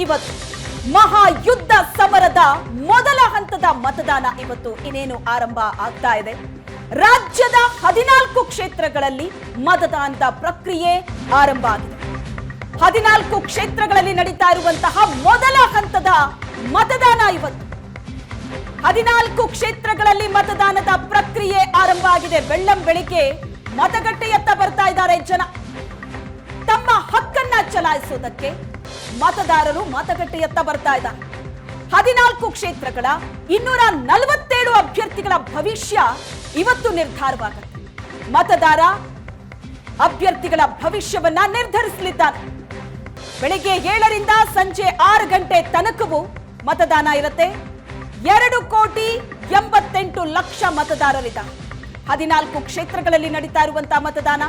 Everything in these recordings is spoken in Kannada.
ಇವತ್ತು ಮಹಾಯುದ್ಧ ಸಮರದ ಮೊದಲ ಹಂತದ ಮತದಾನ ಇವತ್ತು ಇನ್ನೇನು ಆರಂಭ ಆಗ್ತಾ ಇದೆ. ರಾಜ್ಯದ 14 ಕ್ಷೇತ್ರಗಳಲ್ಲಿ ಮತದಾನದ ಪ್ರಕ್ರಿಯೆ ಆರಂಭ ಆಗಿದೆ. 14 ಕ್ಷೇತ್ರಗಳಲ್ಲಿ ನಡೀತಾ ಇರುವಂತಹ ಮೊದಲ ಹಂತದ ಮತದಾನ ಇವತ್ತು. 14 ಕ್ಷೇತ್ರಗಳಲ್ಲಿ ಮತದಾನದ ಪ್ರಕ್ರಿಯೆ ಆರಂಭ ಆಗಿದೆ. ಬೆಳ್ಳಂಬೆಳಿಗ್ಗೆ ಮತಗಟ್ಟೆಯತ್ತ ಬರ್ತಾ ಇದ್ದಾರೆ ಜನ. ತಮ್ಮ ಹಕ್ಕನ್ನ ಚಲಾಯಿಸೋದಕ್ಕೆ ಮತದಾರರು ಮತಗಟ್ಟೆಯತ್ತ ಬರ್ತಾ ಇದ್ದಾರೆ. 14 ಕ್ಷೇತ್ರಗಳ 247 ಅಭ್ಯರ್ಥಿಗಳ ಭವಿಷ್ಯ ಇವತ್ತು ನಿರ್ಧಾರವಾಗುತ್ತೆ. ಮತದಾರ ಅಭ್ಯರ್ಥಿಗಳ ಭವಿಷ್ಯವನ್ನ ನಿರ್ಧರಿಸಲಿದ್ದಾರೆ. ಬೆಳಿಗ್ಗೆ 7ರಿಂದ ಸಂಜೆ 6 ಗಂಟೆ ತನಕವೂ ಮತದಾನ ಇರುತ್ತೆ. 2,88,00,000 ಮತದಾರರಿದ್ದಾರೆ. 14 ಕ್ಷೇತ್ರಗಳಲ್ಲಿ ನಡೀತಾ ಇರುವಂತಹ ಮತದಾನ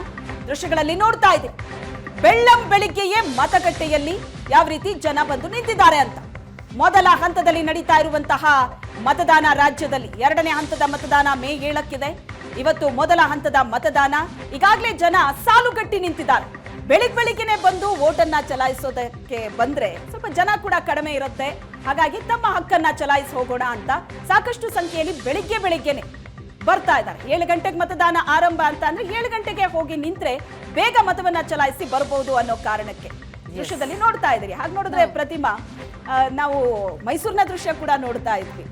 ದೃಶ್ಯಗಳಲ್ಲಿ ನೋಡ್ತಾ ಇದೆ. ಬೆಳ್ಳಂಬೆಳಿಗ್ಗೆಯೇ ಮತಗಟ್ಟೆಯಲ್ಲಿ ಯಾವ ರೀತಿ ಜನ ಬಂದು ನಿಂತಿದ್ದಾರೆ ಅಂತ. ಮೊದಲ ಹಂತದಲ್ಲಿ ನಡೀತಾ ಇರುವಂತಹ ಮತದಾನ ರಾಜ್ಯದಲ್ಲಿ 2ನೇ ಹಂತದ ಮತದಾನ ಮೇ 7ಕ್ಕಿದೆ. ಇವತ್ತು ಮೊದಲ ಹಂತದ ಮತದಾನ. ಈಗಾಗಲೇ ಜನ ಸಾಲುಗಟ್ಟಿ ನಿಂತಿದ್ದಾರೆ. ಬೆಳಿಗ್ಗೆನೆ ಬಂದು ವೋಟನ್ನ ಚಲಾಯಿಸೋದಕ್ಕೆ ಬಂದ್ರೆ ಸ್ವಲ್ಪ ಜನ ಕೂಡ ಕಡಿಮೆ ಇರುತ್ತೆ. ಹಾಗಾಗಿ ತಮ್ಮ ಹಕ್ಕನ್ನ ಚಲಾಯಿಸಿ ಹೋಗೋಣ ಅಂತ ಸಾಕಷ್ಟು ಸಂಖ್ಯೆಯಲ್ಲಿ ಬೆಳಿಗ್ಗೆನೆ ಬರ್ತಾ ಇದ್ದಾರೆ. 7 ಗಂಟೆಗೆ ಮತದಾನ ಆರಂಭ ಅಂತ ಅಂದ್ರೆ 7 ಗಂಟೆಗೆ ಹೋಗಿ ನಿಂತ್ರೆ ಬೇಗ ಮತವನ್ನ ಚಲಾಯಿಸಿ ಬರಬಹುದು ಅನ್ನೋ ಕಾರಣಕ್ಕೆ ದೃಶ್ಯದಲ್ಲಿ ನೋಡ್ತಾ ಇದ್ದೀರಿ. ಹಾಗೆ ನೋಡಿದ್ರೆ ಪ್ರತಿಮಾ, ನಾವು ಮೈಸೂರಿನ ದೃಶ್ಯ ಕೂಡ ನೋಡ್ತಾ ಇದ್ವಿ.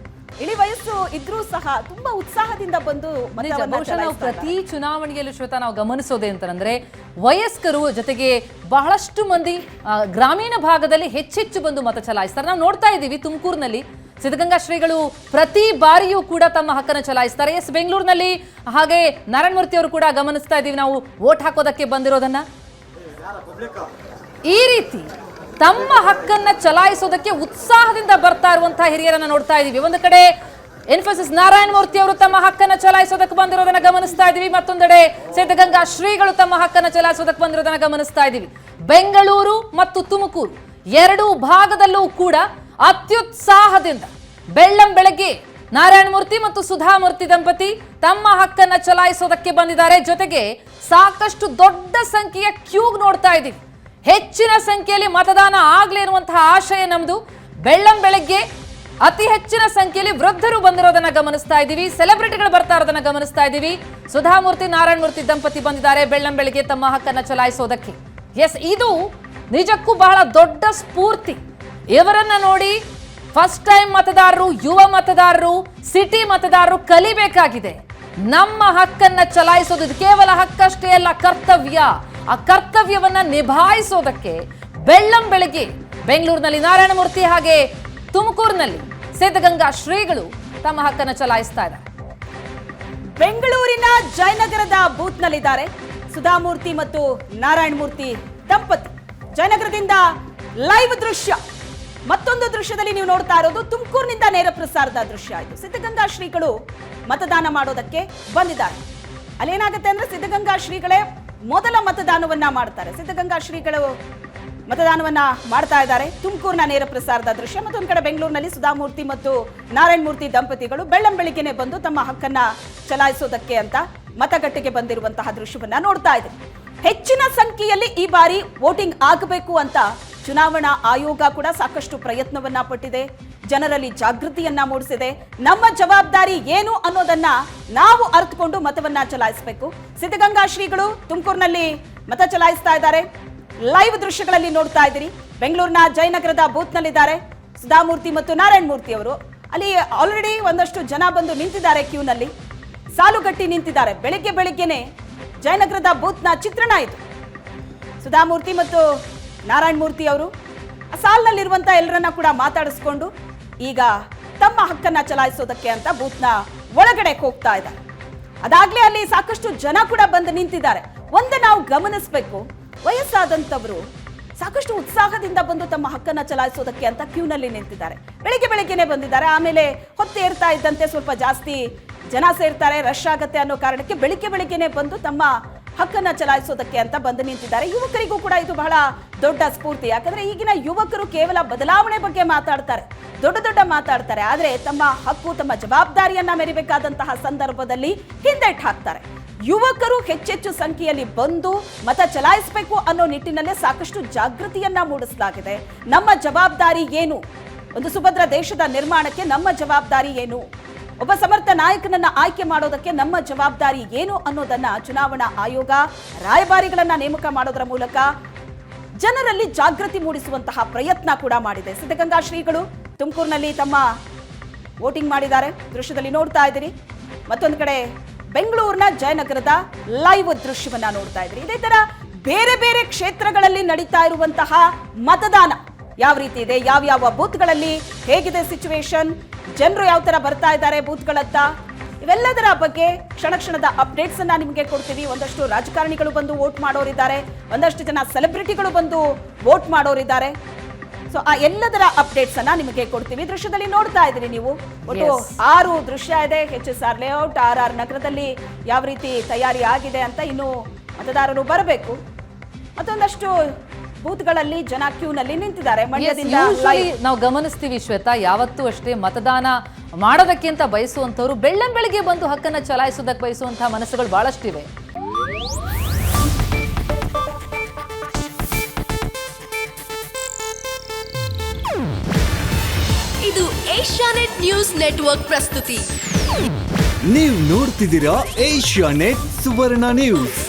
ಇಳಿ ವಯಸ್ಸು ಇದ್ರೂ ಸಹ ತುಂಬಾ ಉತ್ಸಾಹದಿಂದ ಬಂದು ನಾವು ಪ್ರತಿ ಚುನಾವಣೆಯಲ್ಲೂ ಶ್ವೇತಾ ನಾವು ಗಮನಿಸೋದೇ ಅಂತಂದ್ರೆ ವಯಸ್ಕರು ಜೊತೆಗೆ ಬಹಳಷ್ಟು ಮಂದಿ ಗ್ರಾಮೀಣ ಭಾಗದಲ್ಲಿ ಹೆಚ್ಚೆಚ್ಚು ಬಂದು ಮತ ಚಲಾಯಿಸ್ತಾರೆ. ನಾವು ನೋಡ್ತಾ ಇದ್ದೀವಿ ತುಮಕೂರಿನಲ್ಲಿ ಸಿದ್ಧಗಂಗಾ ಶ್ರೀಗಳು ಪ್ರತಿ ಬಾರಿಯೂ ಕೂಡ ತಮ್ಮ ಹಕ್ಕನ್ನು ಚಲಾಯಿಸ್ತಾರೆ. ಎಸ್, ಬೆಂಗಳೂರಿನಲ್ಲಿ ಹಾಗೆ ನಾರಾಯಣ ಮೂರ್ತಿ ಅವರು ಕೂಡ ಗಮನಿಸ್ತಾ ಇದ್ದೀವಿ ನಾವು ವೋಟ್ ಹಾಕೋದಕ್ಕೆ ಬಂದಿರೋದನ್ನ. ಈ ರೀತಿ ತಮ್ಮ ಹಕ್ಕನ್ನ ಚಲಾಯಿಸೋದಕ್ಕೆ ಉತ್ಸಾಹದಿಂದ ಬರ್ತಾ ಇರುವಂತಹ ಹಿರಿಯರನ್ನ ನೋಡ್ತಾ ಇದೀವಿ. ಒಂದು ಕಡೆ ಇನ್ಫೋಸಿಸ್ ನಾರಾಯಣ ಮೂರ್ತಿ ಅವರು ತಮ್ಮ ಹಕ್ಕನ್ನ ಚಲಾಯಿಸೋದಕ್ಕೆ ಬಂದಿರೋದನ್ನ ಗಮನಿಸ್ತಾ ಇದೀವಿ. ಮತ್ತೊಂದೆಡೆ ಸಿದ್ಧಗಂಗಾ ಶ್ರೀಗಳು ತಮ್ಮ ಹಕ್ಕನ್ನ ಚಲಾಯಿಸೋದಕ್ಕೆ ಬಂದಿರೋದನ್ನ ಗಮನಿಸ್ತಾ ಇದೀವಿ. ಬೆಂಗಳೂರು ಮತ್ತು ತುಮಕೂರು ಎರಡೂ ಭಾಗದಲ್ಲೂ ಕೂಡ ಅತ್ಯುತ್ಸಾಹದಿಂದ ಬೆಳ್ಳಂಬೆಳಗ್ಗೆ ನಾರಾಯಣ ಮೂರ್ತಿ ಮತ್ತು ಸುಧಾಮೂರ್ತಿ ದಂಪತಿ ತಮ್ಮ ಹಕ್ಕನ್ನ ಚಲಾಯಿಸೋದಕ್ಕೆ ಬಂದಿದ್ದಾರೆ. ಜೊತೆಗೆ ಸಾಕಷ್ಟು ದೊಡ್ಡ ಸಂಖ್ಯೆಯ ಕ್ಯೂ ನೋಡ್ತಾ ಇದೀವಿ. ಹೆಚ್ಚಿನ ಸಂಖ್ಯೆಯಲ್ಲಿ ಮತದಾನ ಆಗ್ಲಿ ಇರುವಂತಹ ಆಶಯ ನಮ್ದು. ಬೆಳ್ಳಂಬೆಳಗ್ಗೆ ಅತಿ ಹೆಚ್ಚಿನ ಸಂಖ್ಯೆಯಲ್ಲಿ ವೃದ್ಧರು ಬಂದಿರೋದನ್ನ ಗಮನಿಸ್ತಾ ಇದ್ದೀವಿ. ಸೆಲೆಬ್ರಿಟಿಗಳು ಬರ್ತಾ ಇರೋದನ್ನ ಗಮನಿಸ್ತಾ ಇದ್ದೀವಿ. ಸುಧಾಮೂರ್ತಿ ನಾರಾಯಣ ಮೂರ್ತಿ ದಂಪತಿ ಬಂದಿದ್ದಾರೆ ಬೆಳ್ಳಂಬೆಳಗ್ಗೆ ತಮ್ಮ ಹಕ್ಕನ್ನ ಚಲಾಯಿಸೋದಕ್ಕೆ. ಎಸ್, ಇದು ನಿಜಕ್ಕೂ ಬಹಳ ದೊಡ್ಡ ಸ್ಫೂರ್ತಿ. ಇವರನ್ನ ನೋಡಿ ಫಸ್ಟ್ ಟೈಮ್ ಮತದಾರರು, ಯುವ ಮತದಾರರು, ಸಿಟಿ ಮತದಾರರು ಕಲಿಬೇಕಾಗಿದೆ. ನಮ್ಮ ಹಕ್ಕನ್ನ ಚಲಾಯಿಸೋದು ಇದು ಕೇವಲ ಹಕ್ಕಷ್ಟೇ ಅಲ್ಲ, ಕರ್ತವ್ಯ. ಆ ಕರ್ತವ್ಯವನ್ನ ನಿಭಾಯಿಸೋದಕ್ಕೆ ಬೆಳ್ಳಂಬೆಳಗ್ಗೆ ಬೆಂಗಳೂರಿನಲ್ಲಿ ನಾರಾಯಣ ಮೂರ್ತಿ ಹಾಗೆ ತುಮಕೂರಿನಲ್ಲಿ ಸಿದ್ಧಗಂಗಾ ಶ್ರೀಗಳು ತಮ್ಮ ಹಕ್ಕನ್ನ ಚಲಾಯಿಸ್ತಾ ಇದ್ದಾರೆ. ಬೆಂಗಳೂರಿನ ಜಯನಗರದ ಬೂತ್ ನಲ್ಲಿದ್ದಾರೆ ಸುಧಾಮೂರ್ತಿ ಮತ್ತು ನಾರಾಯಣ ಮೂರ್ತಿ ದಂಪತಿ. ಜಯನಗರದಿಂದ ಲೈವ್ ದೃಶ್ಯ. ಮತ್ತೊಂದು ದೃಶ್ಯದಲ್ಲಿ ನೀವು ನೋಡ್ತಾ ಇರೋದು ತುಮಕೂರಿನಿಂದ ನೇರ ಪ್ರಸಾರದ ದೃಶ್ಯ. ಇದು ಸಿದ್ಧಗಂಗಾ ಶ್ರೀಗಳು ಮತದಾನ ಮಾಡೋದಕ್ಕೆ ಬಂದಿದ್ದಾರೆ. ಅಲ್ಲೇನಾಗುತ್ತೆ ಅಂದ್ರೆ ಸಿದ್ಧಗಂಗಾ ಶ್ರೀಗಳೇ ಮೊದಲ ಮತದಾನವನ್ನ ಮಾಡ್ತಾರೆ. ಸಿದ್ಧಗಂಗಾ ಶ್ರೀಗಳು ಮತದಾನವನ್ನ ಮಾಡ್ತಾ ಇದ್ದಾರೆ. ತುಮಕೂರಿನ ನೇರ ಪ್ರಸಾರದ ದೃಶ್ಯ. ಮತ್ತೊಂದು ಕಡೆ ಬೆಂಗಳೂರಿನಲ್ಲಿ ಸುಧಾಮೂರ್ತಿ ಮತ್ತು ನಾರಾಯಣ ಮೂರ್ತಿ ದಂಪತಿಗಳು ಬೆಳ್ಳಂಬೆಳಿಗ್ಗೆನೆ ಬಂದು ತಮ್ಮ ಹಕ್ಕನ್ನ ಚಲಾಯಿಸೋದಕ್ಕೆ ಅಂತ ಮತಗಟ್ಟೆಗೆ ಬಂದಿರುವಂತಹ ದೃಶ್ಯವನ್ನ ನೋಡ್ತಾ ಇದ್ದಾರೆ. ಹೆಚ್ಚಿನ ಸಂಖ್ಯೆಯಲ್ಲಿ ಈ ಬಾರಿ ವೋಟಿಂಗ್ ಆಗಬೇಕು ಅಂತ ಚುನಾವಣಾ ಆಯೋಗ ಕೂಡ ಸಾಕಷ್ಟು ಪ್ರಯತ್ನವನ್ನ ಪಟ್ಟಿದೆ. ಜನರಲ್ಲಿ ಜಾಗೃತಿಯನ್ನ ಮೂಡಿಸಿದೆ. ನಮ್ಮ ಜವಾಬ್ದಾರಿ ಏನು ಅನ್ನೋದನ್ನ ನಾವು ಅರ್ಥಕೊಂಡು ಮತವನ್ನ ಚಲಾಯಿಸಬೇಕು. ಸಿದ್ಧಗಂಗಾ ಶ್ರೀಗಳು ತುಮಕೂರಿನಲ್ಲಿ ಮತ ಚಲಾಯಿಸ್ತಾ ಇದ್ದಾರೆ. ಲೈವ್ ದೃಶ್ಯಗಳಲ್ಲಿ ನೋಡ್ತಾ ಇದ್ದೀರಿ. ಬೆಂಗಳೂರಿನ ಜಯನಗರದ ಬೂತ್ ನಲ್ಲಿದ್ದಾರೆ ಸುಧಾಮೂರ್ತಿ ಮತ್ತು ನಾರಾಯಣ ಮೂರ್ತಿ ಅವರು. ಅಲ್ಲಿ ಆಲ್ರೆಡಿ ಒಂದಷ್ಟು ಜನ ಬಂದು ನಿಂತಿದ್ದಾರೆ. ಕ್ಯೂನಲ್ಲಿ ಸಾಲುಗಟ್ಟಿ ನಿಂತಿದ್ದಾರೆ. ಬೆಳಿಗ್ಗೆನೆ ಜಯನಗರದ ಬೂತ್ನ ಚಿತ್ರಣ ಇದು. ಸುಧಾಮೂರ್ತಿ ಮತ್ತು ನಾರಾಯಣ ಮೂರ್ತಿ ಅವರು ಸಾಲಿನಲ್ಲಿರುವಂತಹ ಎಲ್ಲರನ್ನ ಕೂಡ ಮಾತಾಡಿಸ್ಕೊಂಡು ಈಗ ತಮ್ಮ ಹಕ್ಕನ್ನ ಚಲಾಯಿಸೋದಕ್ಕೆ ಅಂತ ಬೂತ್ನ ಒಳಗಡೆ ಹೋಗ್ತಾ ಇದ್ದಾರೆ. ಅದಾಗ್ಲೇ ಅಲ್ಲಿ ಸಾಕಷ್ಟು ಜನ ಕೂಡ ಬಂದು ನಿಂತಿದ್ದಾರೆ. ಒಂದು ನಾವು ಗಮನಿಸಬೇಕು, ವಯಸ್ಸಾದಂತವರು ಸಾಕಷ್ಟು ಉತ್ಸಾಹದಿಂದ ಬಂದು ತಮ್ಮ ಹಕ್ಕನ್ನ ಚಲಾಯಿಸೋದಕ್ಕೆ ಅಂತ ಕ್ಯೂನಲ್ಲಿ ನಿಂತಿದ್ದಾರೆ. ಬೆಳಿಗ್ಗೆನೆ ಬಂದಿದ್ದಾರೆ. ಆಮೇಲೆ ಹೊತ್ತೇರ್ತಾ ಇದ್ದಂತೆ ಸ್ವಲ್ಪ ಜಾಸ್ತಿ ಜನ ಸೇರ್ತಾರೆ, ರಶ್ ಆಗತ್ತೆ ಅನ್ನೋ ಕಾರಣಕ್ಕೆ ಬೆಳಿಗ್ಗೆನೆ ಬಂದು ತಮ್ಮ ಹಕ್ಕನ್ನ ಚಲಾಯಿಸೋದಕ್ಕೆ ಅಂತ ಬಂದು ನಿಂತಿದ್ದಾರೆ. ಯುವಕರಿಗೂ ಕೂಡ ಇದು ಬಹಳ ದೊಡ್ಡ ಸ್ಫೂರ್ತಿ. ಯಾಕಂದ್ರೆ ಈಗಿನ ಯುವಕರು ಕೇವಲ ಬದಲಾವಣೆ ಬಗ್ಗೆ ಮಾತಾಡ್ತಾರೆ, ದೊಡ್ಡ ಮಾತಾಡ್ತಾರೆ, ಆದ್ರೆ ತಮ್ಮ ಹಕ್ಕು ತಮ್ಮ ಜವಾಬ್ದಾರಿಯನ್ನ ಮೆರಿಬೇಕಾದಂತಹ ಸಂದರ್ಭದಲ್ಲಿ ಹಿಂದೆಟ್ಟು ಹಾಕ್ತಾರೆ. ಯುವಕರು ಹೆಚ್ಚೆಚ್ಚು ಸಂಖ್ಯೆಯಲ್ಲಿ ಬಂದು ಮತ ಚಲಾಯಿಸಬೇಕು ಅನ್ನೋ ನಿಟ್ಟಿನಲ್ಲೇ ಸಾಕಷ್ಟು ಜಾಗೃತಿಯನ್ನ ಮೂಡಿಸಲಾಗಿದೆ. ನಮ್ಮ ಜವಾಬ್ದಾರಿ ಏನು, ಒಂದು ಸುಭದ್ರ ದೇಶದ ನಿರ್ಮಾಣಕ್ಕೆ ನಮ್ಮ ಜವಾಬ್ದಾರಿ ಏನು, ಒಬ್ಬ ಸಮರ್ಥ ನಾಯಕನನ್ನ ಆಯ್ಕೆ ಮಾಡೋದಕ್ಕೆ ನಮ್ಮ ಜವಾಬ್ದಾರಿ ಏನು ಅನ್ನೋದನ್ನ ಚುನಾವಣಾ ಆಯೋಗ ರಾಯಭಾರಿಗಳನ್ನ ನೇಮಕ ಮಾಡೋದರ ಮೂಲಕ ಜನರಲ್ಲಿ ಜಾಗೃತಿ ಮೂಡಿಸುವಂತಹ ಪ್ರಯತ್ನ ಕೂಡ ಮಾಡಿದೆ. ಸಿದ್ಧಗಂಗಾ ಶ್ರೀಗಳು ತುಮಕೂರಿನಲ್ಲಿ ತಮ್ಮ ವೋಟಿಂಗ್ ಮಾಡಿದ್ದಾರೆ, ದೃಶ್ಯದಲ್ಲಿ ನೋಡ್ತಾ ಇದ್ದೀರಿ. ಮತ್ತೊಂದು ಕಡೆ ಬೆಂಗಳೂರಿನ ಜಯನಗರದ ಲೈವ್ ದೃಶ್ಯವನ್ನ ನೋಡ್ತಾ ಇದ್ರಿ. ಇದೇ ತರ ಬೇರೆ ಬೇರೆ ಕ್ಷೇತ್ರಗಳಲ್ಲಿ ನಡೀತಾ ಇರುವಂತಹ ಮತದಾನ ಯಾವ ರೀತಿ ಇದೆ, ಯಾವ ಬೂತ್ಗಳಲ್ಲಿ ಹೇಗಿದೆ ಸಿಚುವೇಶನ್, ಜನರು ಯಾವ ತರ ಬರ್ತಾ ಇದ್ದಾರೆ ಬೂತ್ಗಳತ್ತ, ಇವೆಲ್ಲದರ ಬಗ್ಗೆ ಕ್ಷಣದ ಅಪ್ಡೇಟ್ಸ್ ಅನ್ನ ನಿಮಗೆ ಕೊಡ್ತೀವಿ. ಒಂದಷ್ಟು ರಾಜಕಾರಣಿಗಳು ಬಂದು ವೋಟ್ ಮಾಡೋರಿದ್ದಾರೆ, ಒಂದಷ್ಟು ಜನ ಸೆಲೆಬ್ರಿಟಿಗಳು ಬಂದು ವೋಟ್ ಮಾಡೋರಿದ್ದಾರೆ. ಸೊ ಆ ಎಲ್ಲದರ ಅಪ್ಡೇಟ್ಸ್ ಅನ್ನ ನಿಮಗೆ ಕೊಡ್ತೀವಿ. ದೃಶ್ಯದಲ್ಲಿ ನೋಡ್ತಾ ಇದ್ದೀರಿ ನೀವು, ಒಟ್ಟು 6 ದೃಶ್ಯ ಇದೆ. HSR ಲೇಔಟ್ RR ನಗರದಲ್ಲಿ ಯಾವ ರೀತಿ ತಯಾರಿ ಆಗಿದೆ ಅಂತ, ಇನ್ನು ಮತದಾರರು ಬರಬೇಕು. ಮತ್ತೊಂದಷ್ಟು ಬೂತ್ಗಳಲ್ಲಿ ಜನ ಕ್ಯೂನಲ್ಲಿ ನಿಂತಿದ್ದಾರೆ. ಮಂಡ್ಯದಿಂದ ನಾವು ಗಮನಿಸ್ತೀವಿ ಶ್ವೇತಾ, ಯಾವತ್ತೂ ಅಷ್ಟೇ ಮತದಾನ ಮಾಡೋದಕ್ಕಿಂತ ಬಯಸುವಂತವ್ರು ಬೆಳ್ಳಂಬೆಳಿಗ್ಗೆ ಬಂದು ಹಕ್ಕನ್ನ ಚಲಾಯಿಸೋದಕ್ಕೆ ಬಯಸುವಂತಹ ಮನಸ್ಸುಗಳು ಬಹಳಷ್ಟಿವೆ. ಇದು ಏಷ್ಯಾನೆಟ್ ನ್ಯೂಸ್ ನೆಟ್ವರ್ಕ್ ಪ್ರಸ್ತುತಿ. ನೀವು ನೋಡ್ತಿದ್ದೀರಾ ಏಷ್ಯಾನೆಟ್ ಸುವರ್ಣ ನ್ಯೂಸ್.